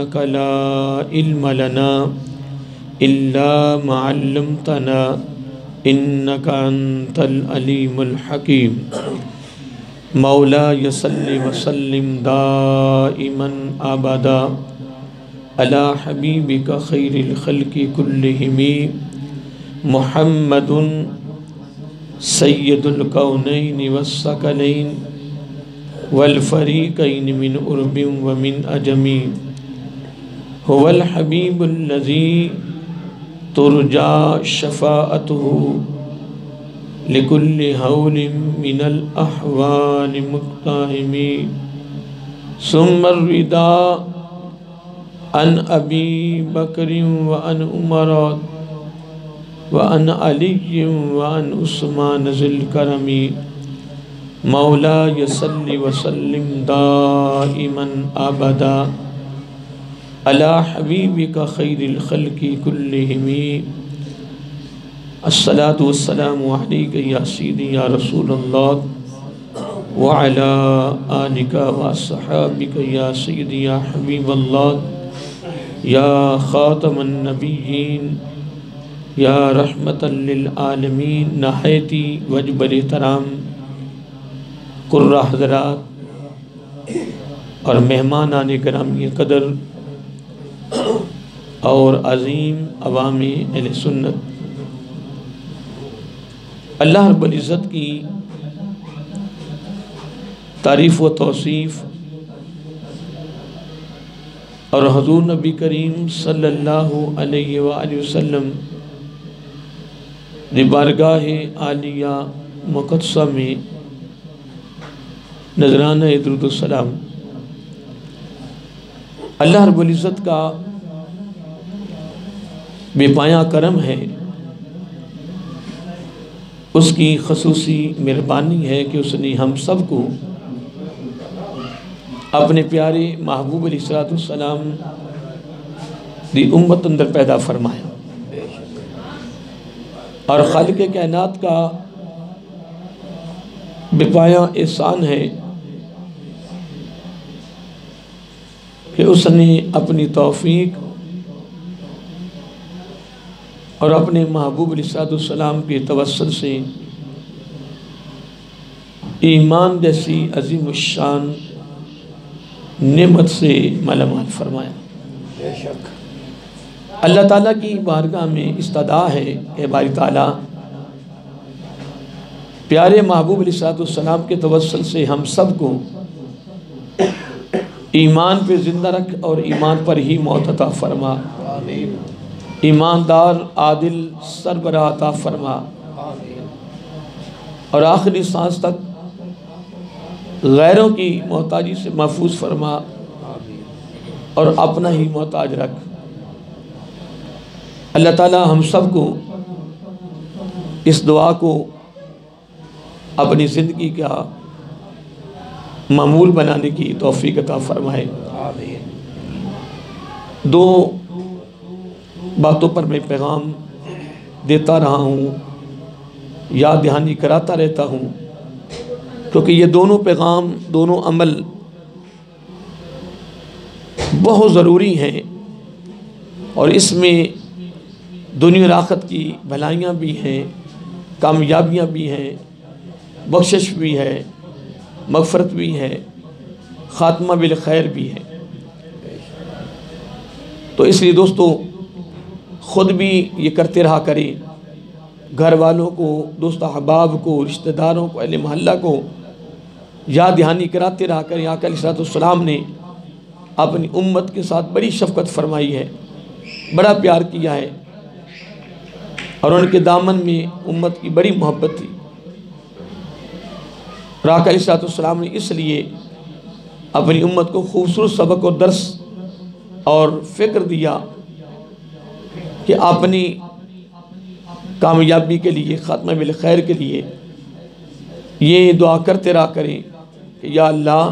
إنك لا علم لنا إلا ما علمتنا إنك أنت العليم الحكيم مولاي صل وسلم دائما أبدا على حبيبك خير الخلق كلهم محمد سيد الكونين والثقلين والفريقين من أرب ومن أجم هو الحبيب الذي ترجى شفاعته لكل هول من الأحوال مقتحم ثم الرضا عن أبي بكر وعن عمر وعن علي وعن عثمان ذي الكرم مولاي صل وسلم دائما أبدا على حبيبك خير الخلق كلهم الصلاة والسلام عليك يا سيدي يا رسول الله وعلى آلك وصحابك يا سيدي يا حبيب الله يا خاتم النبيين یا رحمت للعالمین نہایتی وجب احترام قرہ حضرات اور مہمانان گرامی قدر اور عظیم عوام اہل سنت، اللہ رب العزت کی تعریف و توصیف اور حضور نبی کریم صلی اللہ علیہ وآلہ وسلم بارگاہ عالیہ مقدسہ میں نذرانہ درود السلام اللہ رب العزت کا بے پایاں کرم ہے، اس کی خصوصی مہربانی ہے کہ اس نے ہم سب کو اپنے پیارے محبوب علیہ السلام دی امت اندر پیدا فرمایا، اور خالق کائنات کا بے پایاں احسان ہے کہ اس نے اپنی توفیق اور اپنے محبوب علیہ السلام کے توسل سے ایمان جیسی عظیم الشان نعمت سے مالا مال فرمایا۔ بے شک اللہ تعالیٰ کی بارگاہ میں استدعا ہے کہ باری تعالیٰ پیارے محبوب علیہ السلام کے توسل سے ہم سب کو ایمان پہ زندہ رکھ اور ایمان پر ہی موت عطا فرما، ایماندار عادل سربراہ عطا فرما، اور آخری سانس تک غیروں کی محتاجی سے محفوظ فرما اور اپنا ہی محتاج رکھ۔ اللہ تعالیٰ ہم سب کو اس دعا کو اپنی زندگی کا معمول بنانے کی توفیق عطا فرمائے۔ دو باتوں پر میں پیغام دیتا رہا ہوں، یاد دہانی کراتا رہتا ہوں، کیونکہ یہ دونوں پیغام، دونوں عمل بہت ضروری ہیں، اور اس میں دنیا اور آخرت کی بھلائیاں بھی ہیں، کامیابیاں بھی ہیں، بخشش بھی ہے، مغفرت بھی ہے، خاتمہ بالخیر بھی ہے۔ تو اس لیے دوستو خود بھی یہ کرتے رہا کریں، گھر والوں کو، دوست احباب کو، رشتہ داروں کو، اہل محلہ کو یاد دہانی کراتے رہا کریں۔ آقا علیہ السلام نے اپنی امت کے ساتھ بڑی شفقت فرمائی ہے، بڑا پیار کیا ہے، اور ان کے دامن میں امت کی بڑی محبت تھی۔ آقا علیہ السلام نے اس لیے اپنی امت کو خوبصورت سبق اور درس اور فکر دیا کہ اپنی کامیابی کے لیے، خاتمہ بالخیر کے لیے یہ دعا کرتے رہا کریں کہ یا اللہ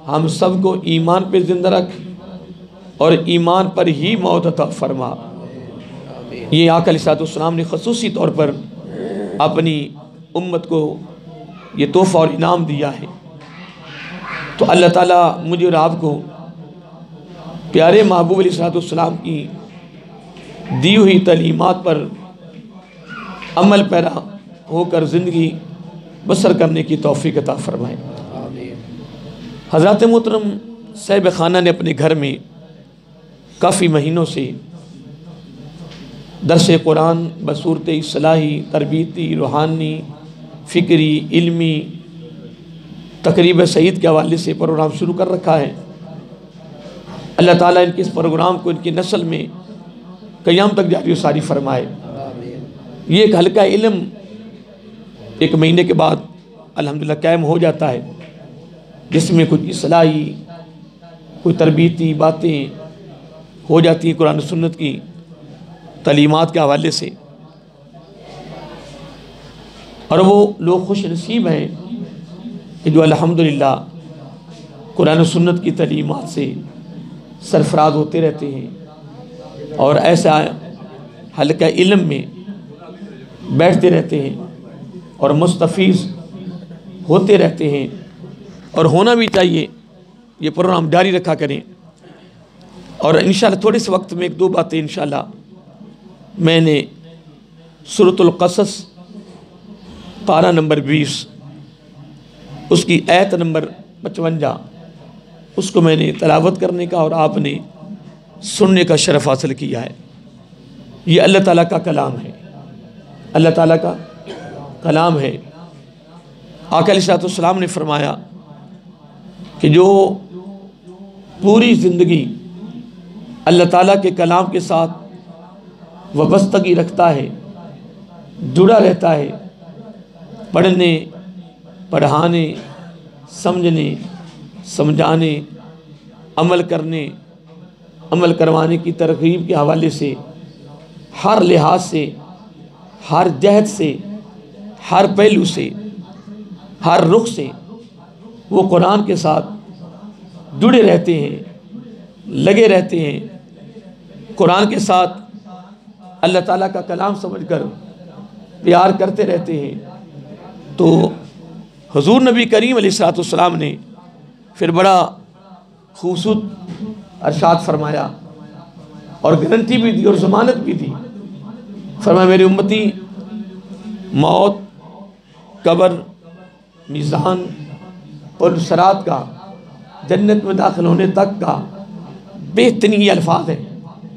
ہم سب کو ایمان پہ زندہ رکھ اور ایمان پر ہی موت عطا فرما۔ یہ آقا علیہ السلام نے خصوصی طور پر اپنی امت کو یہ تحفہ اور انعام دیا ہے۔ تو اللہ تعالیٰ مجھے اور آپ کو پیارے محبوب علیہ السلام کی دی ہوئی تعلیمات پر عمل پیرا ہو کر زندگی بسر کرنے کی توفیق عطا فرمائے۔ حضرات محترم صاحب خانہ نے اپنے گھر میں کافی مہینوں سے درس قرآن بصورت اصلاحی، تربیتی، روحانی، فکری، علمی تقریب سعید کے حوالے سے پروگرام شروع کر رکھا ہے۔ اللہ تعالیٰ ان کے اس پروگرام کو ان کی نسل میں قیام تک جاری و ساری فرمائے۔ یہ ایک حلقہ علم ایک مہینے کے بعد الحمدللہ قائم ہو جاتا ہے، جس میں کچھ اصلاحی، کوئی تربیتی باتیں ہو جاتی ہیں قرآن و سنت کی تعلیمات کے حوالے سے، اور وہ لوگ خوش نصیب ہیں کہ جو الحمدللہ قرآن و سنت کی تعلیمات سے سرفراز ہوتے رہتے ہیں اور ایسا حلقہ علم میں بیٹھتے رہتے ہیں اور مستفیض ہوتے رہتے ہیں، اور ہونا بھی چاہیے۔ یہ پروگرام جاری رکھا کریں، اور انشاءاللہ تھوڑے سے وقت میں ایک دو باتیں انشاءاللہ میں نے سورۃ القصص پارہ نمبر 20 اس کی آیت نمبر 55 اس کو میں نے تلاوت کرنے کا اور آپ نے سننے کا شرف حاصل کیا ہے۔ یہ اللہ تعالیٰ کا کلام ہے، اللہ تعالیٰ کا کلام ہے۔ آقا علیہ السلام نے فرمایا کہ جو پوری زندگی اللہ تعالیٰ کے کلام کے ساتھ وابستگی رکھتا ہے، جڑا رہتا ہے، پڑھنے، پڑھانے، سمجھنے، سمجھانے، عمل کرنے، عمل کروانے کی ترغیب کے حوالے سے، ہر لحاظ سے، ہر جہت سے، ہر پہلو سے، ہر رخ سے وہ قرآن کے ساتھ جڑے رہتے ہیں، لگے رہتے ہیں، قرآن کے ساتھ اللہ تعالیٰ کا کلام سمجھ کر پیار کرتے رہتے ہیں۔ تو حضور نبی کریم علیہ السلام نے پھر بڑا خوبصورت ارشاد فرمایا اور گارنٹی بھی دی اور ضمانت بھی دی۔ فرمایا میری امتی موت، قبر، میزان، پل صراط کا، جنت میں داخل ہونے تک کا بہترین یہ الفاظ ہیں۔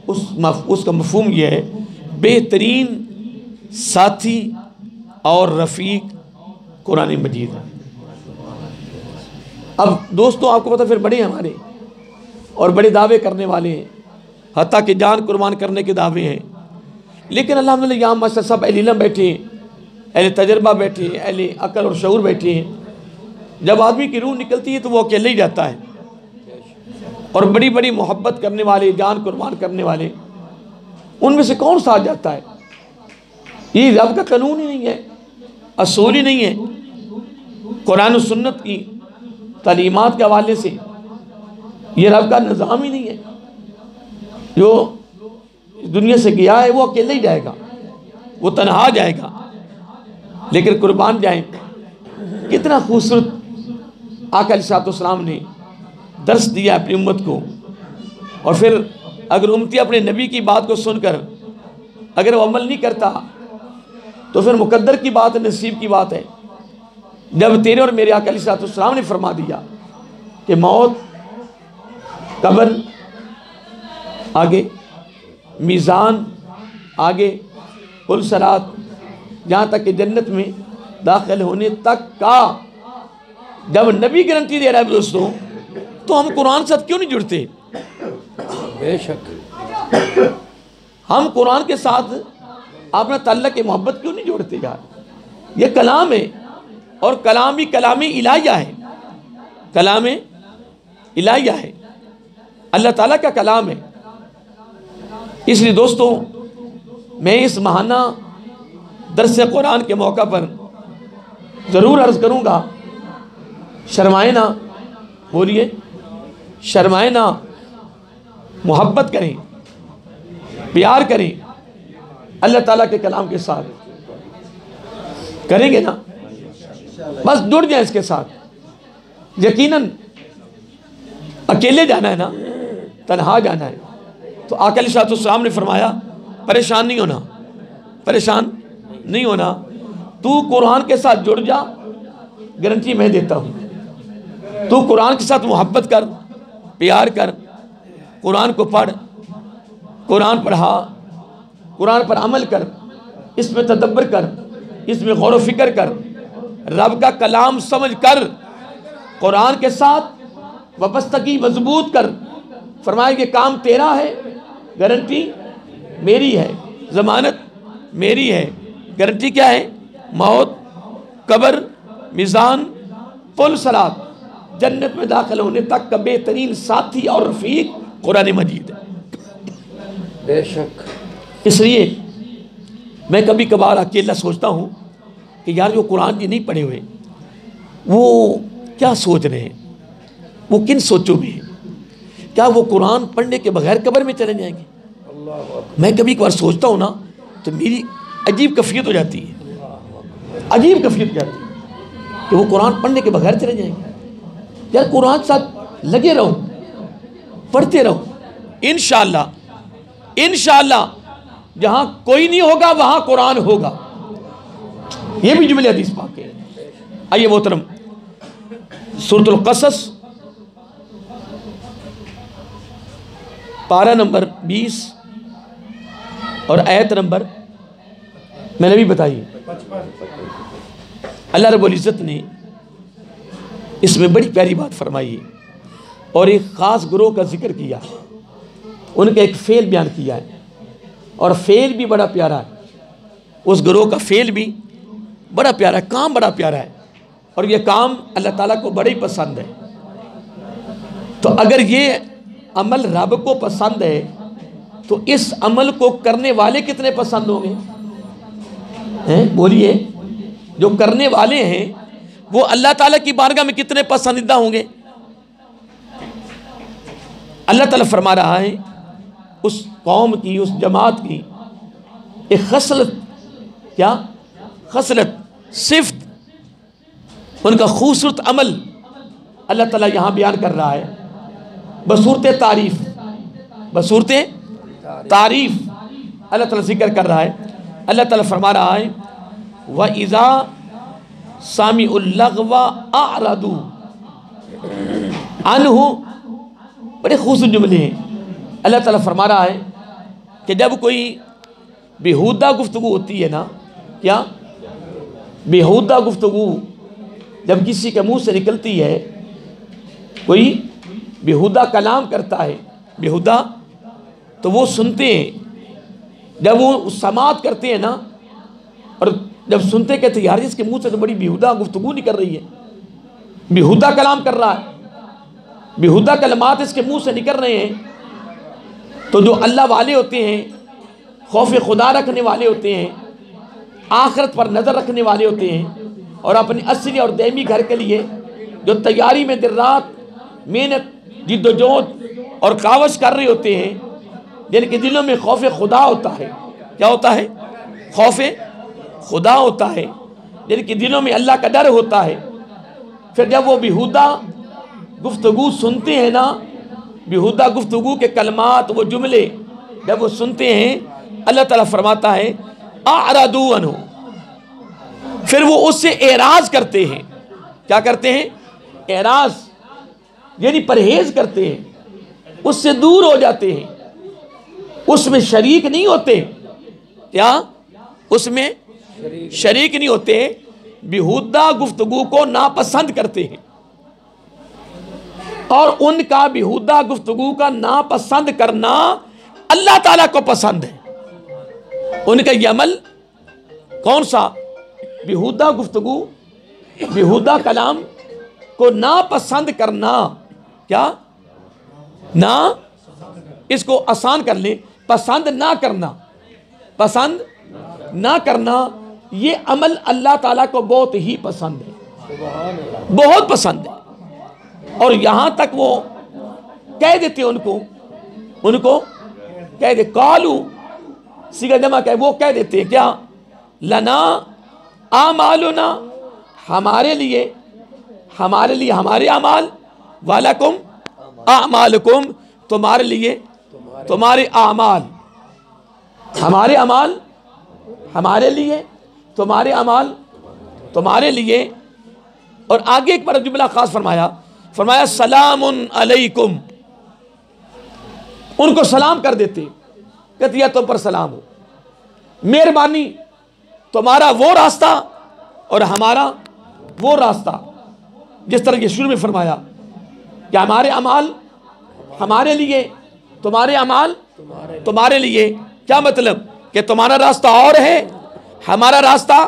اس کا مفہوم یہ ہے بہترین ساتھی اور رفیق قرآن مجید ہے۔ اب دوستوں آپ کو پتہ پھر بڑے ہیں ہمارے اور بڑے دعوے کرنے والے ہیں، حتیٰ کہ جان قربان کرنے کے دعوے ہیں، لیکن الحمدللہ یہاں ماشاء سب اہل علم بیٹھے ہیں، اہل تجربہ بیٹھے ہیں، اہل عقل اور شعور بیٹھے ہیں۔ جب آدمی کی روح نکلتی ہے تو وہ اکیلے ہی جاتا ہے، اور بڑی بڑی محبت کرنے والے، جان قربان کرنے والے، ان میں سے کون ساتھ جاتا ہے؟ یہ رب کا قانون ہی نہیں ہے، اصول ہی نہیں ہے، قرآن و سنت کی تعلیمات کے حوالے سے یہ رب کا نظام ہی نہیں ہے۔ جو دنیا سے گیا ہے وہ اکیلے ہی جائے گا، وہ تنہا جائے گا، لیکن قربان جائیں۔ کتنا خوبصورت آقا علیہ السلام نے درس دیا اپنی امت کو، اور پھر اگر امتی اپنے نبی کی بات کو سن کر اگر وہ عمل نہیں کرتا تو پھر مقدر کی بات ہے، نصیب کی بات ہے۔ جب تیرے اور میرے آقا علیہ السلام نے فرما دیا کہ موت، قبر آگے، میزان آگے، پل صراط، جہاں تک کہ جنت میں داخل ہونے تک کا جب نبی گارنٹی دے رہا ہے دوستوں، تو ہم قرآن سے کیوں نہیں جڑتے؟ بے شک ہم قرآن کے ساتھ اپنا تعلق محبت کیوں نہیں جوڑتے یار؟ یہ کلام ہے، اور کلام بھی کلام الہیہ ہے، کلام الہیہ ہے، اللہ تعالیٰ کا کلام ہے۔ اس لیے دوستوں میں اس ماہانہ درس قرآن کے موقع پر ضرور عرض کروں گا، شرمائے نہ، بولیے شرمائے نہ، محبت کریں، پیار کریں اللہ تعالیٰ کے کلام کے ساتھ۔ کریں گے نا؟ بس جڑ جائیں اس کے ساتھ۔ یقیناً اکیلے جانا ہے نا، تنہا جانا ہے. تو آقا علیہ السلام نے فرمایا پریشان نہیں ہونا، پریشان نہیں ہونا، تو قرآن کے ساتھ جڑ جا، گارنٹی میں دیتا ہوں. تو قرآن کے ساتھ محبت کر، پیار کر، قرآن کو پڑھ، قرآن پڑھا، قرآن پر عمل کر، اس میں تدبر کر، اس میں غور و فکر کر، رب کا کلام سمجھ کر، قرآن کے ساتھ وابستگی مضبوط کر. فرمایا کہ کام تیرا ہے، گارنٹی میری ہے، ضمانت میری ہے. گارنٹی کیا ہے؟ موت، قبر، میزان، پل صراط، جنت میں داخل ہونے تک کا بہترین ساتھی اور رفیق قرآن مجید ہے. بے شک. اس لیے میں کبھی کبھار اکیلا سوچتا ہوں کہ یار جو قرآن نہیں پڑھے ہوئے وہ کیا سوچ رہے ہیں، وہ کن سوچوں میں ہیں؟ کیا وہ قرآن پڑھنے کے بغیر قبر میں چلے جائیں گے؟ میں کبھی کبھار سوچتا ہوں نا تو میری عجیب کیفیت ہو جاتی ہے، عجیب کیفیت ہو جاتی ہے کہ وہ قرآن پڑھنے کے بغیر چلے جائیں گے. یار قرآن ساتھ لگے رہو، پڑھتے رہو. انشاءاللہ انشاءاللہ جہاں کوئی نہیں ہوگا وہاں قرآن ہوگا. یہ بھی جملے حدیث پاک ہے. آئیے محترم، سورۃ القصص پارہ نمبر 20 اور آیت نمبر میں نے بھی بتائی. اللہ رب العزت نے اس میں بڑی پیاری بات فرمائی ہے اور ایک خاص گروہ کا ذکر کیا ہے، ان کا ایک فعل بیان کیا ہے اور فعل بھی بڑا پیارا ہے. اس گروہ کا فعل بھی بڑا پیارا ہے، کام بڑا پیارا ہے اور یہ کام اللہ تعالیٰ کو بڑا ہی پسند ہے. تو اگر یہ عمل رب کو پسند ہے تو اس عمل کو کرنے والے کتنے پسند ہوں گے؟ بولیے، جو کرنے والے ہیں وہ اللہ تعالیٰ کی بارگاہ میں کتنے پسندیدہ ہوں گے؟ اللہ تعالیٰ فرما رہا ہے اس قوم کی، اس جماعت کی ایک خصلت، کیا خصلت، صفت، ان کا خوبصورت عمل اللہ تعالیٰ یہاں بیان کر رہا ہے بصورت تعریف. بصورت تعریف اللہ تعالیٰ ذکر کر رہا ہے. اللہ تعالیٰ فرما رہا ہے وَإِذَا سَمِعُوا اللَّغْوَ أَعْرَضُوا عَنْهُ. بڑے خوبصورت جملے ہیں. اللہ تعالیٰ فرما رہا ہے کہ جب کوئی بیہودہ گفتگو ہوتی ہے نا، کیا بیہودہ گفتگو جب کسی کے منہ سے نکلتی ہے، کوئی بیہودہ کلام کرتا ہے، بیہودہ، تو وہ سنتے ہیں. جب وہ سماعت کرتے ہیں نا اور جب سنتے کہتے ہیں یار اس کے منہ سے تو بڑی بیہودہ گفتگو نکل رہی ہے، بیہودہ کلام کر رہا ہے، بیہودہ کلمات اس کے منہ سے نکل رہے ہیں. تو جو اللہ والے ہوتے ہیں، خوف خدا رکھنے والے ہوتے ہیں، آخرت پر نظر رکھنے والے ہوتے ہیں اور اپنی اصلی اور دائمی گھر کے لیے جو تیاری میں دن رات محنت، جد و جہد اور کاوش کر رہے ہوتے ہیں، جن کے دلوں میں خوف خدا ہوتا ہے. کیا ہوتا ہے؟ خوف خدا ہوتا ہے، جن کے دلوں میں اللہ کا ڈر ہوتا ہے. پھر جب وہ بیہودہ گفتگو سنتے ہیں نا، بیہودہ گفتگو کے کلمات، وہ جملے جب وہ سنتے ہیں، اللہ تعالیٰ فرماتا ہے اعرضوا عنہ، پھر وہ اس سے اعراض کرتے ہیں. کیا کرتے ہیں؟ اعراض، یعنی پرہیز کرتے ہیں، اس سے دور ہو جاتے ہیں، اس میں شریک نہیں ہوتے. کیا اس میں شریک نہیں ہوتے، بیہودہ گفتگو کو ناپسند کرتے ہیں. اور ان کا بیہودہ گفتگو کا ناپسند کرنا اللہ تعالیٰ کو پسند ہے. ان کا یہ عمل کون سا؟ بیہودہ گفتگو، بیہودہ کلام کو ناپسند کرنا. کیا؟ نہ، اس کو آسان کر لیں، پسند نہ کرنا. پسند نہ کرنا یہ عمل اللہ تعالیٰ کو بہت ہی پسند ہے، بہت پسند ہے. اور یہاں تک وہ کہہ دیتے ان کو کہہ دے قالو، صیغہ جمع کہ وہ کہہ دیتے ہیں کیا؟ لنا اعمالنا، ہمارے لیے ہمارے اعمال، ولکم اعمالکم، تمہارے لیے تمہارے اعمال، ہمارے اعمال ہمارے لیے، تمہارے اعمال تمہارے لیے۔ اور آگے ایک بار جملہ خاص فرمایا سلام علیکم، ان کو سلام کر دیتے، کہتے تم پر سلام ہو، مہربانی، تمہارا وہ راستہ اور ہمارا وہ راستہ۔ جس طرح یہ شروع میں فرمایا کہ ہمارے اعمال ہمارے لیے، تمہارے اعمال تمہارے لیے، کیا مطلب کہ تمہارا راستہ اور ہے، ہمارا راستہ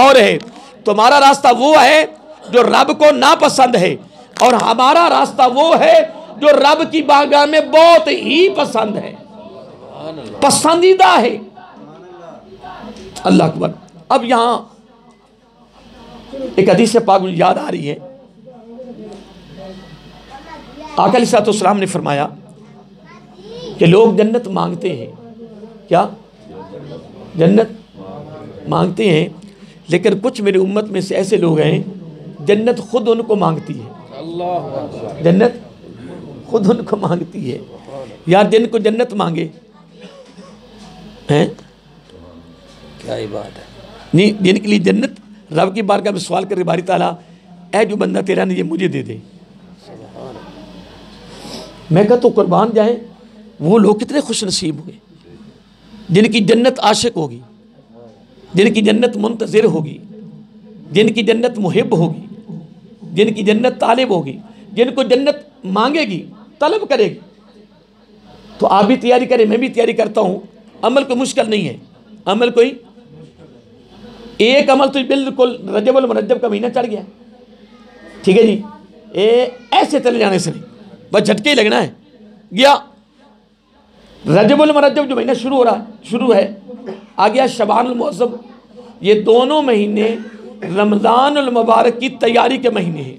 اور ہے۔ تمہارا راستہ وہ ہے جو رب کو ناپسند ہے، اور ہمارا راستہ وہ ہے جو رب کی بارگاہ میں بہت ہی پسند ہے، پسندیدہ ہے۔ اللہ اکبر۔ اب یہاں ایک حدیث پاک مجھے یاد آ رہی ہے، آقا علیہ السلام نے فرمایا کہ لوگ جنت مانگتے ہیں، کیا جنت مانگتے ہیں، لیکن کچھ میری امت میں سے ایسے لوگ ہیں جنت خود ان کو مانگتی ہے، جنت خود ان کو مانگتی ہے۔ یار جن کو جنت مانگے ہیں کیا ہی بات ہے، نہیں، جن کے لیے جنت رب کی بارگاہ میں سوال کرے باری تعالیٰ اے جو بندہ تیرا نے یہ مجھے دے دے، میں کہا تو قربان جائیں وہ لوگ کتنے خوش نصیب ہوئے جن کی جنت عاشق ہوگی، جن کی جنت منتظر ہوگی، جن کی جنت محب ہوگی، جن کی جنت طالب ہوگی، جن کو جنت مانگے گی، طلب کرے گی۔ تو آپ بھی تیاری کریں، میں بھی تیاری کرتا ہوں۔ عمل کوئی مشکل نہیں ہے، عمل کوئی ایک عمل تو بالکل رجب المرجب کا مہینہ چڑھ گیا، ٹھیک ہے جی، ایسے چلے جانے سے نہیں، بس جھٹکے ہی لگنا ہے۔ گیا رجب المرجب جو مہینہ شروع ہے، آ گیا شعبان المعظم، یہ دونوں مہینے رمضان المبارک کی تیاری کے مہینے ہیں۔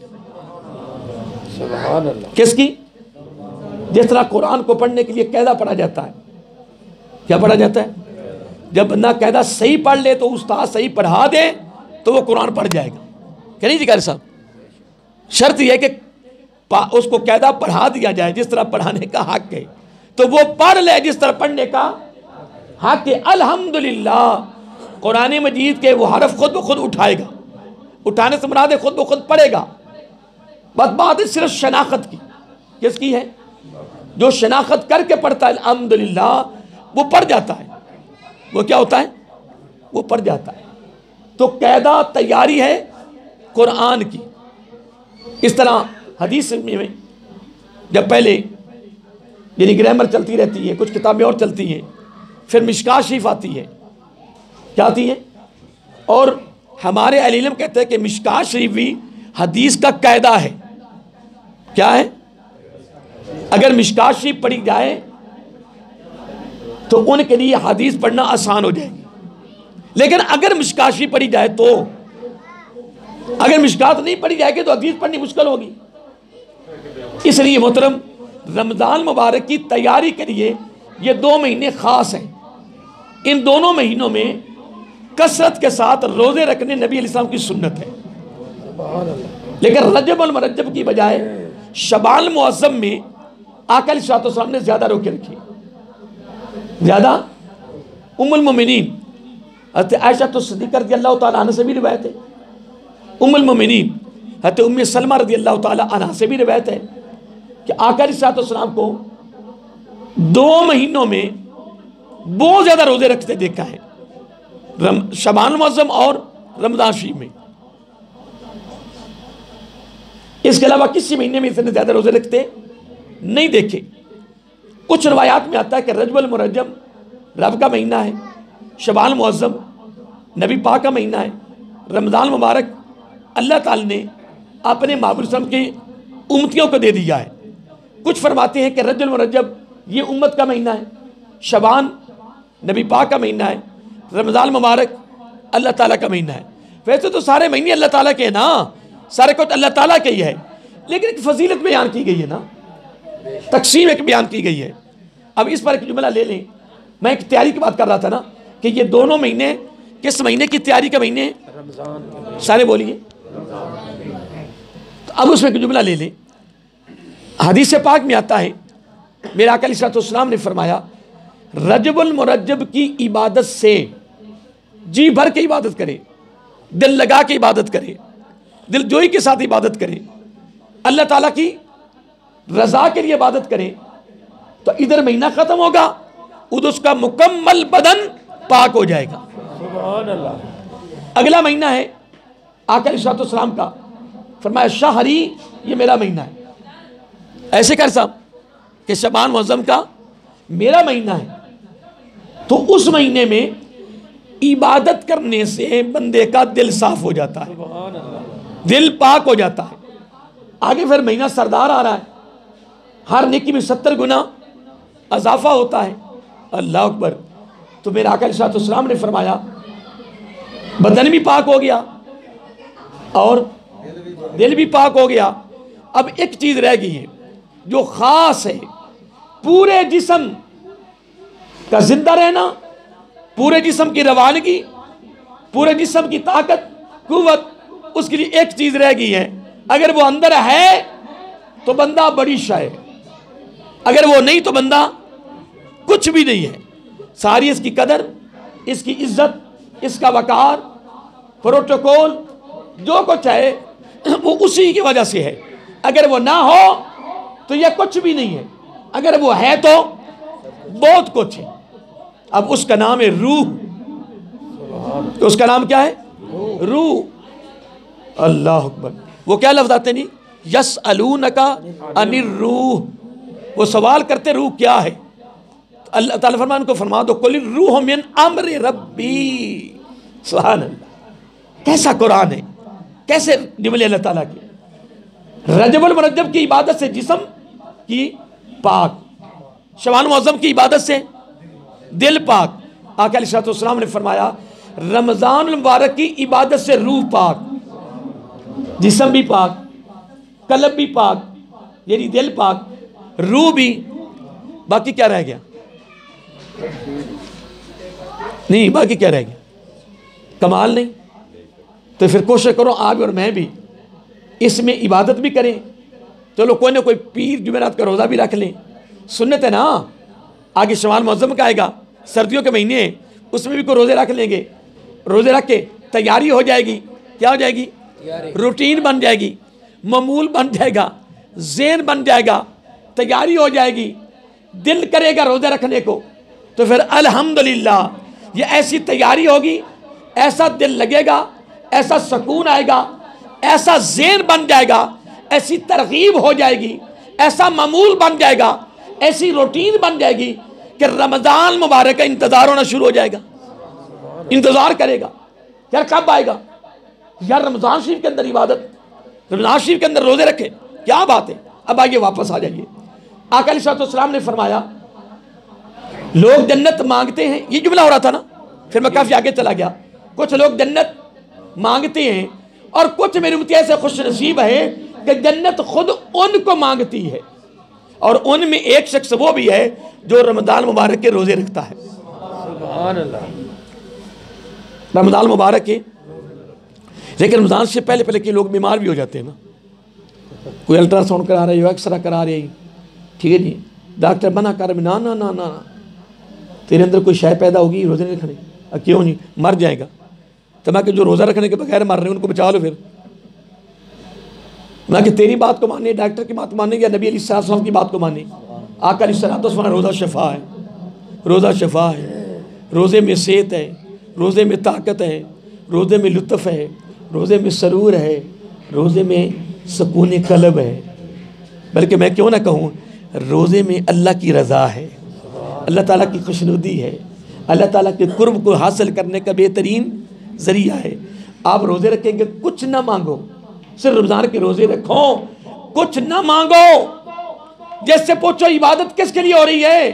سبحان اللہ۔ کس کی؟ جس طرح قرآن کو پڑھنے کے لیے قاعدہ پڑھا جاتا ہے، کیا پڑھا جاتا ہے؟ جب بندہ قاعدہ صحیح پڑھ لے تو استاد صحیح پڑھا دے تو وہ قرآن پڑھ جائے گا، کہ نہیں جی قاری صاحب؟ شرط یہ ہے کہ اس کو قاعدہ پڑھا دیا جائے جس طرح پڑھانے کا حق ہے، تو وہ پڑھ لے جس طرح پڑھنے کا حق ہے۔ الحمدللہ قرآن مجید کے وہ حرف خود بخود اٹھائے گا، اٹھانے سے مراد ہے خود بخود پڑھے گا۔ بس بات ہے صرف شناخت کی، کس کی ہے؟ جو شناخت کر کے پڑھتا ہے الحمدللہ وہ پڑھ جاتا ہے، وہ کیا ہوتا ہے؟ وہ پڑھ جاتا ہے۔ تو قاعدہ تیاری ہے قرآن کی۔ اس طرح حدیث میں جب پہلے یعنی گرامر چلتی رہتی ہے، کچھ کتابیں اور چلتی ہیں، پھر مشکات شریف آتی ہے، کیا آتی ہے؟ اور ہمارے اہل علم کہتے ہیں کہ مشکات شریف بھی حدیث کا قاعدہ ہے۔ کیا ہے؟ اگر مشکات شریف پڑھی جائے تو ان کے لیے حدیث پڑھنا آسان ہو جائے گی، لیکن اگر مشکات شریف پڑھی جائے تو، اگر مشکات نہیں پڑھی جائے گی تو حدیث پڑھنی مشکل ہوگی۔ اس لیے محترم رمضان مبارک کی تیاری کے لیے یہ 2 مہینے خاص ہیں۔ ان دونوں مہینوں میں کثرت کے ساتھ روزے رکھنے نبی علیہ السلام کی سنت ہے، لیکن رجب المرجب کی بجائے شعبان المعظم میں آقا علیہ السلام نے زیادہ روزے رکھے، زیادہ۔ ام المومنین حضرت عائشہ صدیقہ رضی اللہ تعالیٰ عنہ سے بھی روایت ہے، ام المومنین حضرت ام سلمہ رضی اللہ تعالیٰ عنہ سے بھی روایت ہے کہ آقا علیہ السلام کو 2 مہینوں میں بہت زیادہ روزے رکھتے دیکھا ہے، شعبان المعظم اور رمضان شریف میں۔ اس کے علاوہ کسی مہینے میں اتنے زیادہ روزے رکھتے نہیں دیکھے۔ کچھ روایات میں آتا ہے کہ رجب المرجب رب کا مہینہ ہے، شعبان المعظم نبی پاک کا مہینہ ہے، رمضان مبارک اللہ تعالی نے اپنے محبوب صلی اللہ علیہ وسلم کی امتیوں کو دے دیا ہے۔ کچھ فرماتے ہیں کہ رجب المرجب یہ امت کا مہینہ ہے، شعبان نبی پاک کا مہینہ ہے، رمضان مبارک اللہ تعالیٰ کا مہینہ ہے۔ ویسے تو سارے مہینے اللہ تعالیٰ کے ہیں نا، سارے کچھ اللہ تعالیٰ کے ہی ہے، لیکن ایک فضیلت بیان کی گئی ہے نا، تقسیم ایک بیان کی گئی ہے۔ اب اس پر ایک جملہ لے لیں، میں ایک تیاری کی بات کر رہا تھا نا کہ یہ دونوں مہینے کس مہینے کی تیاری کا مہینے ہیں؟ سارے بولیے۔ تو اب اس میں ایک جملہ لے لیں، حدیث پاک میں آتا ہے میرے آقا علیہ السلام نے فرمایا رجب المرجب کی عبادت سے جی بھر کے عبادت کرے، دل لگا کے عبادت کرے، دل جوئی کے ساتھ عبادت کرے، اللہ تعالیٰ کی رضا کے لیے عبادت کرے، تو ادھر مہینہ ختم ہوگا ادھر اس کا مکمل بدن پاک ہو جائے گا۔ سبحان اللہ۔ اگلا مہینہ ہے آقا علیہ السلام کا، فرمایا شہری، یہ میرا مہینہ ہے، ایسے کر صاحب کہ شعبان معظم کا میرا مہینہ ہے، تو اس مہینے میں عبادت کرنے سے بندے کا دل صاف ہو جاتا ہے، سبحان اللہ۔ دل پاک ہو جاتا ہے۔ آگے پھر مہینہ سردار آ رہا ہے، ہر نیکی میں 70 گنا اضافہ ہوتا ہے، اللہ اکبر۔ تو میرے آقا علیہ السلام نے فرمایا بدن بھی پاک ہو گیا اور دل بھی پاک ہو گیا، اب ایک چیز رہ گئی ہے جو خاص ہے، پورے جسم کا زندہ رہنا، پورے جسم کی روانگی، پورے جسم کی طاقت قوت، اس کے لیے ایک چیز رہ گئی ہے، اگر وہ اندر ہے تو بندہ بڑی شے ہے، اگر وہ نہیں تو بندہ کچھ بھی نہیں ہے۔ ساری اس کی قدر، اس کی عزت، اس کا وقار، پروٹوکول، جو کچھ ہے وہ اسی کی وجہ سے ہے، اگر وہ نہ ہو تو یہ کچھ بھی نہیں ہے، اگر وہ ہے تو بہت کچھ ہے۔ اب اس کا نام ہے روح، اس کا نام کیا ہے؟ روح۔ اللہ اکبر۔ وہ کیا لفظ آتے نہیں؟ یسألونک عن الروح، وہ سوال کرتے روح کیا ہے؟ اللہ تعالیٰ فرمایا ان کو فرما دو قل الروح من امر ربی۔ سبحان اللہ، کیسا قرآن ہے، کیسے جملے اللہ تعالیٰ کے۔ رجب المرجب کی عبادت سے جسم کی پاک، شعبان معظم کی عبادت سے دل پاک۔ آقا علیہ السلام نے فرمایا رمضان المبارک کی عبادت سے روح پاک، جسم بھی پاک، قلب بھی پاک، یعنی دل پاک، روح بھی، باقی کیا رہ گیا؟ نہیں، باقی کیا رہ گیا؟ کمال نہیں۔ تو پھر کوشش کرو آپ اور میں بھی اس میں عبادت بھی کریں، چلو کوئی نہ کوئی پیر جمعرات کا روزہ بھی رکھ لیں، سنت ہے نا۔ آگے شعبان معظم کا آئے گا، سردیوں کے مہینے ہیں، اس میں بھی کوئی روزے رکھ لیں گے، روزے رکھ کے تیاری ہو جائے گی، کیا ہو جائے گی؟ روٹین بن جائے گی، معمول بن جائے گا، ذہن بن جائے گا، تیاری ہو جائے گی، دل کرے گا روزے رکھنے کو، تو پھر الحمدللہ یہ ایسی تیاری ہوگی، ایسا دل لگے گا، ایسا سکون آئے گا، ایسا ذہن بن جائے گا، ایسی ترغیب ہو جائے گی، ایسا معمول بن جائے گا، ایسی روٹین بن جائے گی کہ رمضان مبارک کا انتظار ہونا شروع ہو جائے گا، انتظار کرے گا یار کب آئے گا، یار رمضان شریف کے اندر عبادت، رمضان شریف کے اندر روزے رکھے، کیا بات ہے۔ اب آئیے واپس آ جائیے۔ آقا علیہ السلام نے فرمایا لوگ جنت مانگتے ہیں، یہ جملہ ہو رہا تھا نا، پھر میں کافی آگے چلا گیا۔ کچھ لوگ جنت مانگتے ہیں اور کچھ میری امتی ایسے خوش نصیب ہے کہ جنت خود ان کو مانگتی ہے، اور ان میں ایک شخص وہ بھی ہے جو رمضان مبارک کے روزے رکھتا ہے۔ سبحان اللہ۔ رمضان مبارک کے، لیکن رمضان سے پہلے پہلے کے لوگ بیمار بھی ہو جاتے ہیں نا، کوئی الٹرا ساؤنڈ کرا رہے ہو، ایکسرا کرا رہے ہیں، ٹھیک ہے جی، ڈاکٹر منع کر رہے، نا تیرے اندر کوئی شے پیدا ہوگی، روزے نہیں رکھنے، کیوں نہیں، مر جائے گا، تو میں کہ جو روزہ رکھنے کے بغیر مر رہے ہیں ان کو بچا لو، پھر میں کہ تیری بات کو ماننے، ڈاکٹر کی بات ماننے یا نبی علیہ السلام کی بات کو ماننے۔ آقا علیہ السلام روزہ شفا ہے، روزہ شفا ہے، روزے میں صحت ہے، روزے میں طاقت ہے، روزے میں لطف ہے، روزے میں سرور ہے، روزے میں سکون قلب ہے، بلکہ میں کیوں نہ کہوں روزے میں اللہ کی رضا ہے، اللہ تعالیٰ کی خوشنودی ہے، اللہ تعالیٰ کے قرب کو حاصل کرنے کا بہترین ذریعہ ہے۔ آپ روزے رکھیں گے، کچھ نہ مانگو، صرف رمضان کے روزے رکھو، کچھ نہ مانگو، جس سے پوچھو عبادت کس کے لیے ہو رہی ہے،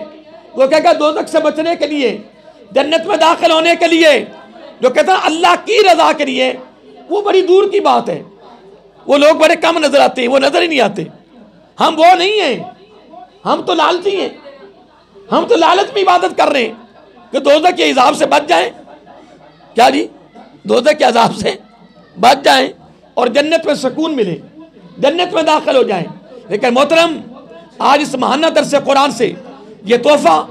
وہ کہے گا دوزخ سے بچنے کے لیے، جنت میں داخل ہونے کے لیے، جو کہتا ہے اللہ کی رضا کے لیے، وہ بڑی دور کی بات ہے۔ وہ لوگ بڑے کم نظر آتے ہیں، وہ نظر ہی نہیں آتے۔ ہم وہ نہیں ہیں، ہم تو لالچی ہیں، ہم تو لالچ میں عبادت کر رہے ہیں کہ دوزخ کے عذاب سے بچ جائیں، کیا جی، دوزخ کے عذاب سے بچ جائیں اور جنت میں سکون ملے، جنت میں داخل ہو جائیں۔ لیکن محترم آج اس ماہانہ درس قرآن سے یہ تحفہ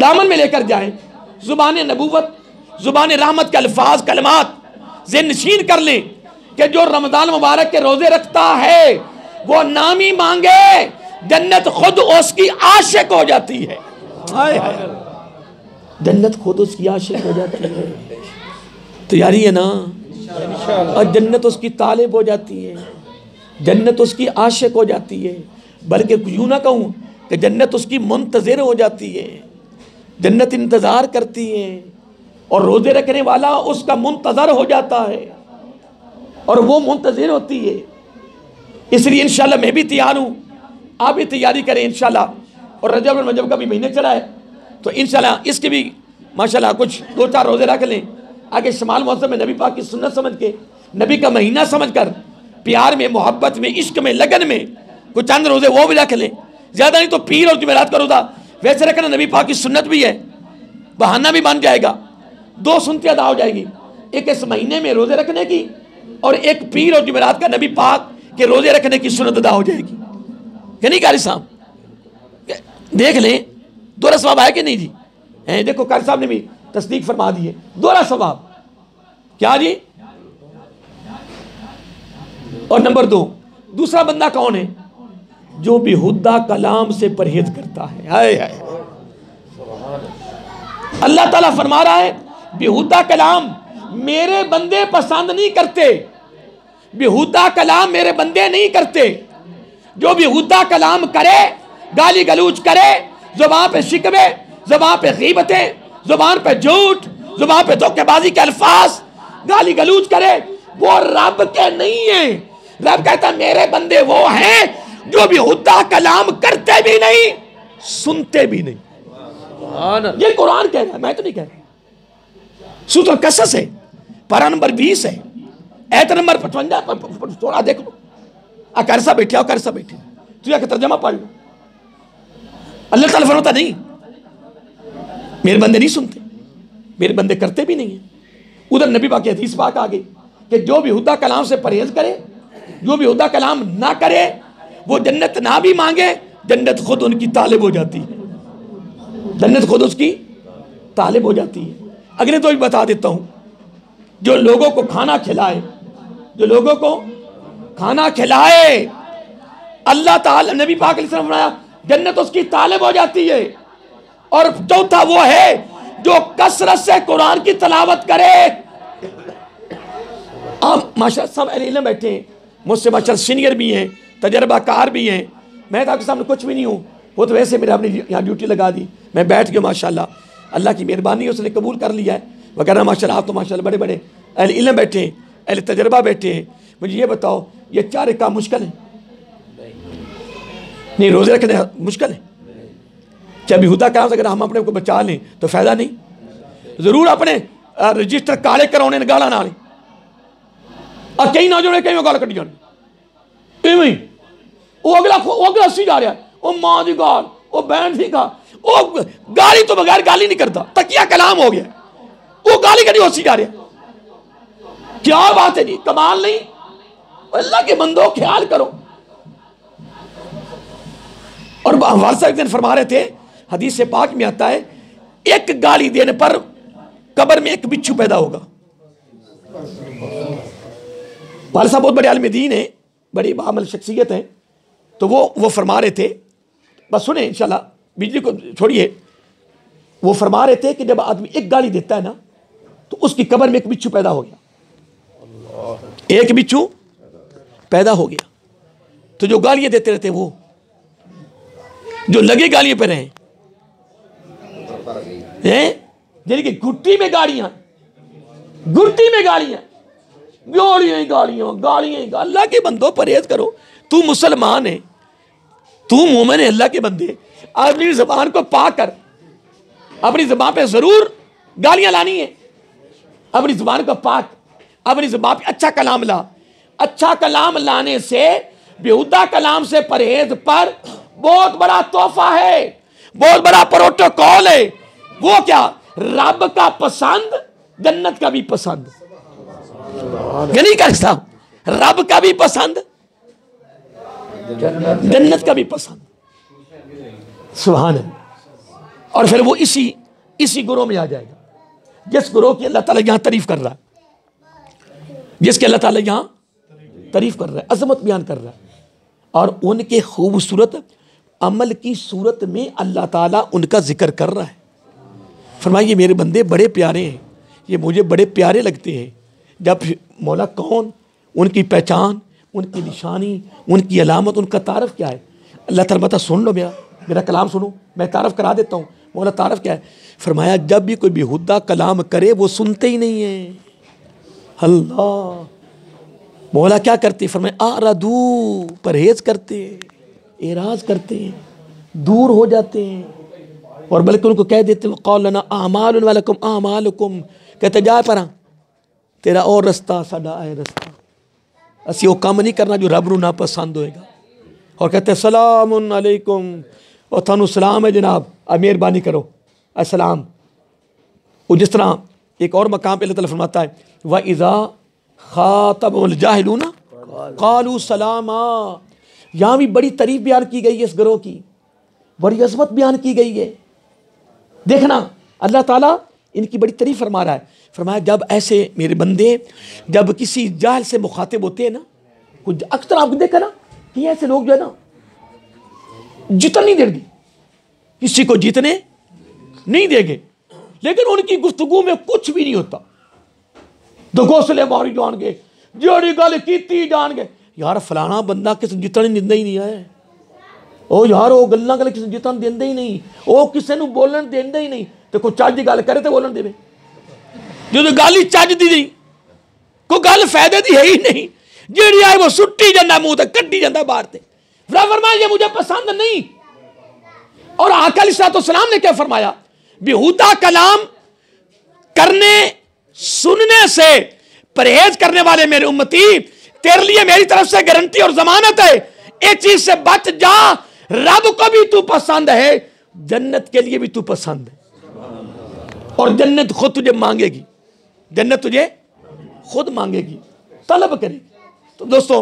دامن میں لے کر جائیں، زبان نبوت، زبان رحمت کے الفاظ کلمات ذہن نشین کر لیں کہ جو رمضان مبارک کے روزے رکھتا ہے وہ نام ہی مانگے جنت خود اس کی عاشق ہو جاتی ہے۔ جنت خود اس کی عاشق ہو جاتی ہے، تیاری ہے نا؟ اور جنت اس کی طالب ہو جاتی ہے، جنت اس کی عاشق ہو جاتی ہے، بلکہ یوں نہ کہوں کہ جنت اس کی منتظر ہو جاتی ہے، جنت انتظار کرتی ہے، اور روزے رکھنے والا اس کا منتظر ہو جاتا ہے اور وہ منتظر ہوتی ہے۔ اس لیے انشاءاللہ میں بھی تیار ہوں، آپ بھی تیاری کریں انشاءاللہ۔ اور رجب اور رجب کا بھی مہینے چلا ہے تو انشاءاللہ اس کے بھی ماشاءاللہ کچھ 2-4 روزے رکھ لیں، آگے شمال موسم میں نبی پاک کی سنت سمجھ کے، نبی کا مہینہ سمجھ کر، پیار میں، محبت میں، عشق میں، لگن میں کچھ چند روزے وہ بھی رکھ لیں، زیادہ نہیں تو پیر اور جمعرات کا روزہ ویسے رکھنا نبی پاک کی سنت بھی ہے، بہانہ بھی بن جائے گا، 2 سنتیں ادا ہو جائے گی، ایک اس مہینے میں روزے رکھنے کی اور ایک پیر اور جمعرات کا نبی پاک کے روزے رکھنے کی سنت ادا ہو جائے گی۔ کہ نہیں قاری صاحب؟ دیکھ لیں دوہرا ثواب ہے کہ نہیں جی؟ دیکھو قاری صاحب نے بھی تصدیق فرما دی ہے، دوہرا ثواب کیا جی؟ اور نمبر 2 دوسرا بندہ کون ہے؟ جو بیہودہ کلام سے پرہیز کرتا ہے۔ ہائے ہائے، اللہ تعالیٰ فرما رہا ہے بیہودہ کلام میرے بندے پسند نہیں کرتے، بیہودہ کلام میرے بندے نہیں کرتے۔ جو بیہودہ کلام کرے، گالی گلوچ کرے، زبان پہ شکوے، زبان پہ غیبتیں، زبان پہ جھوٹ، زبان پہ دھوکے بازی کے الفاظ، گالی گلوچ کرے، وہ رب کے نہیں ہیں۔ رب کہتا ہے میرے بندے وہ ہیں جو بیہودہ کلام کرتے بھی نہیں، سنتے بھی نہیں۔ یہ قرآن کہہ رہا ہے، میں تو نہیں کہہ رہا۔ سورۃ القصص ہے، پارہ نمبر 20 ہے، ایت نمبر 55 تھوڑا دیکھ لو۔ اکرسہ بیٹھے اکرسہ بیٹھے تو یا کہ ترجمہ پڑھ لو۔ اللہ تعالیٰ فرماتا نہیں، میرے بندے نہیں سنتے، میرے بندے کرتے بھی نہیں ہیں۔ ادھر نبی پاک کی حدیث پاک آ گئی کہ جو بیہودہ کلام سے پرہیز کرے، جو بیہودہ کلام نہ کرے، وہ جنت نہ بھی مانگے، جنت خود ان کی طالب ہو جاتی ہے، جنت خود اس کی طالب ہو جاتی ہے۔ اگلے تو بھی بتا دیتا ہوں، جو لوگوں کو کھانا کھلائے، جو لوگوں کو کھانا کھلائے، اللہ تعالیٰ نبی پاک علیہ السلام نے فرمایا جنت اس کی طالب ہو جاتی ہے۔ اور چوتھا وہ ہے جو کثرت سے قرآن کی تلاوت کرے۔ آپ ماشاءاللہ سب اہل علم بیٹھے ہیں، مجھ سے ماشاءاللہ سینئر بھی ہیں، تجربہ کار بھی ہیں، میں تو آپ کے سامنے کچھ بھی نہیں ہوں، وہ تو ویسے میرے اپنی یہاں ڈیوٹی لگا دی، میں بیٹھ گیا ماشاءاللہ، اللہ کی مہربانی اس نے قبول کر لیا ہے، وغیرہ ماشاءاللہ آپ تو ماشاءاللہ بڑے بڑے اہل علم بیٹھے ہیں، اہل تجربہ بیٹھے ہیں۔ مجھے یہ بتاؤ یہ 4 کام مشکل ہے؟ نہیں، روزے رکھنے مشکل ہے؟ کیا بیہودہ کلام سے اگر ہم اپنے کو بچا لیں تو فائدہ نہیں؟ ضرور اپنے رجسٹر کالے کرونے گالا نہ لیں، اور کئی نوجوان کئی میں گالا کٹی جانے، وہ اگلا سی جا رہا ہے، وہ ماں دی گال، وہ بہن دی گال، وہ گالی تو بغیر گالی نہیں کرتا، تکیہ کلام ہو گیا، وہ گالی کٹی ہوتی جا رہا ہے۔ کیا بات ہے جی، کمال نہیں؟ اللہ کے بندوں خیال کرو۔ اور وارثہ ایک دن فرما رہے تھے، حدیث سے پاک میں آتا ہے ایک گالی دینے پر قبر میں ایک بچھو پیدا ہوگا۔ وارثہ بہت بڑے عالم دین ہیں، بڑی بعمل شخصیت ہیں، تو وہ فرما رہے تھے، بس سنیں انشاءاللہ، بجلی کو چھوڑیے، وہ فرما رہے تھے کہ جب آدمی ایک گالی دیتا ہے نا تو اس کی قبر میں ایک بچھو پیدا ہو گیا، ایک بچھو پیدا ہو گیا۔ تو جو گالیاں دیتے رہتے وہ جو لگے گالیاں پہ رہے ہیں، یعنی کہ گھٹی میں گالیاں، گھٹی میں گالیاں، گالیاں، اللہ کے بندوں پرہیز کرو۔ تو مسلمان ہے، تو مومن ہے، اللہ کے بندے، اپنی زبان کو پاک کر، اپنی زبان پہ ضرور گالیاں لانی ہے، اپنی زبان کو پاک، اپنی زبان پہ اچھا کلام لا۔ اچھا کلام لانے سے، بیہودہ کلام سے پرہیز پر بہت بڑا تحفہ ہے، بہت بڑا پروٹوکول ہے۔ وہ کیا؟ رب کا پسند، جنت کا بھی پسند، یعنی کہ صاحب رب کا بھی پسند، جنت کا بھی پسند، سبحان اللہ۔ اور پھر وہ اسی گروہ میں آ جائے گا جس گروہ کی اللہ تعالیٰ یہاں تعریف کر رہا ہے، جس کے اللہ تعالیٰ یہاں تعریف کر رہا ہے، عظمت بیان کر رہا ہے، اور ان کے خوبصورت عمل کی صورت میں اللہ تعالیٰ ان کا ذکر کر رہا ہے۔ فرمایا یہ میرے بندے بڑے پیارے ہیں، یہ مجھے بڑے پیارے لگتے ہیں۔ جب مولا کون، ان کی پہچان، ان کی نشانی، ان کی علامت، ان کا تعارف کیا ہے؟ اللہ تعالیٰ بتا سن لو، میرا کلام سنو، میں تعارف کرا دیتا ہوں۔ مولا تعارف کیا ہے؟ فرمایا جب بھی کوئی بیہودہ کلام کرے وہ سنتے ہی نہیں ہیں۔ اللہ، مولا کیا کرتے؟ فرمایا اعرضو، پرہیز کرتے ہیں، اعراض کرتے ہیں، دور ہو جاتے ہیں، اور بلکہ ان کو کہہ دیتے ہیں قال لنا اعمال ولکم اعمالکم، کہتے جا پرا تیرا اور رستہ ساڈا اے رستہ، اسی وہ کام نہیں کرنا جو رب نو ناپسند ہوئے گا۔ اور کہتے ہیں سلام علیکم، اور تھانو سلام ہے جناب، مہربانی کرو، السلام۔ وہ جس طرح ایک اور مقام پہ اللہ تعالیٰ فرماتا ہے وَإِذَا خَاطَبَهُمُ الْجَاهِلُونَ قَالُوا سَلَامًا، یہاں بھی بڑی تعریف بیان کی گئی ہے اس گروہ کی، بڑی عظمت بیان کی گئی ہے۔ دیکھنا اللہ تعالیٰ ان کی بڑی تعریف فرما رہا ہے۔ فرمایا جب ایسے میرے بندے جب کسی جاہل سے مخاطب ہوتے ہیں نا، اکثر آپ دیکھا نا کہ ایسے لوگ جو ہے نا جتن نہیں دیں گے، کسی کو جیتنے نہیں دیں گے، لیکن ان کی گفتگو میں کچھ بھی نہیں ہوتا، دگوسلے ماری جان گے، جیڑی گل کیتی جان گے، یار فلانا بندہ کسی جتن دیندہ ہی نہیں ہے، او یار وہ گلاں گل کسی جتن دیندہ ہی نہیں، وہ کسی نو بولن دیندہ ہی نہیں، تو کوئی چج دی گل کرے تو بولن دے، جو گل ہی چج دی نہیں، کوئی گل فائدے دی ہے ہی نہیں، جیڑی آئے وہ سٹی جاندہ منہ تے کڈی جاندہ باہر تے۔ فرمایا یہ مجھے پسند نہیں۔ اور آقا علیہ السلام نے کیا فرمایا؟ بیہودہ کلام کرنے سننے سے پرہیز کرنے والے میرے امتی، تیرے لیے میری طرف سے گارنٹی اور ضمانت ہے، ایک چیز سے بچ جا، رب کو بھی تو پسند ہے، جنت کے لیے بھی تو پسند ہے، اور جنت خود تجھے مانگے گی، جنت تجھے خود مانگے گی، طلب کرے گی۔ تو دوستو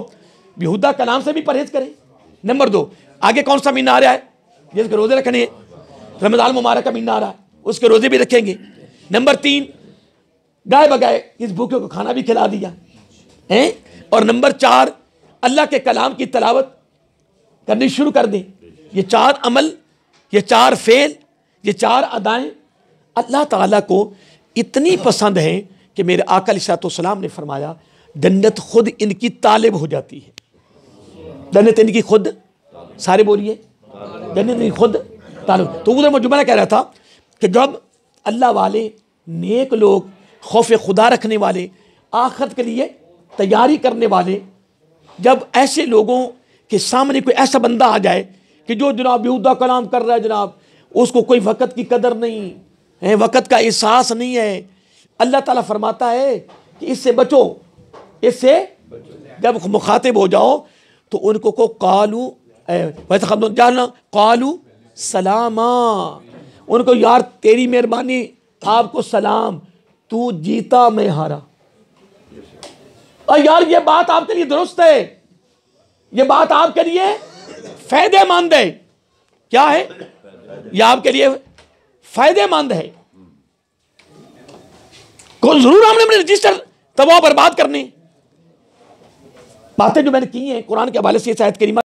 بیہودہ کلام سے بھی پرہیز کریں۔ نمبر 2، آگے کون سا مہینہ آ رہا ہے جس کے روزے رکھنے، رمضان مبارک کا مہینہ آ رہا ہے، اس کے روزے بھی رکھیں گے۔ نمبر 3، گائے بگائے اس بھوکے کو کھانا بھی کھلا دیا، اور نمبر 4، اللہ کے کلام کی تلاوت کرنی شروع کر دیں۔ یہ 4 عمل، یہ 4 فعل، یہ 4 ادائیں اللہ تعالیٰ کو اتنی پسند ہیں کہ میرے آقا علیہ السلام نے فرمایا جنت خود ان کی طالب ہو جاتی ہے، جنت ان کی خود، سارے بولیے جنت ان کی خود طالب۔ تو ادھر میں جملہ کہہ رہا تھا کہ جب اللہ والے، نیک لوگ، خوف خدا رکھنے والے، آخرت کے لیے تیاری کرنے والے، جب ایسے لوگوں کے سامنے کوئی ایسا بندہ آ جائے کہ جو جناب بیہودہ کلام کر رہا ہے، جناب اس کو کوئی وقت کی قدر نہیں ہے، وقت کا احساس نہیں ہے، اللہ تعالیٰ فرماتا ہے کہ اس سے بچو، اس سے جب مخاطب ہو جاؤ تو ان کو قالو قالو سلاما، ان کو یار تیری مہربانی، آپ کو سلام، تو جیتا میں ہارا۔ اور یار یہ بات آپ کے لیے درست ہے، یہ بات آپ کے لیے فائدہ مند ہے۔ کیا ہے یہ؟ آپ کے لیے فائدہ مند ہے۔ کون ضرور ہم نے اپنے رجسٹر تباہ برباد کرنے، باتیں جو میں نے کی ہیں قرآن کے حوالے سے اس آیت کریمہ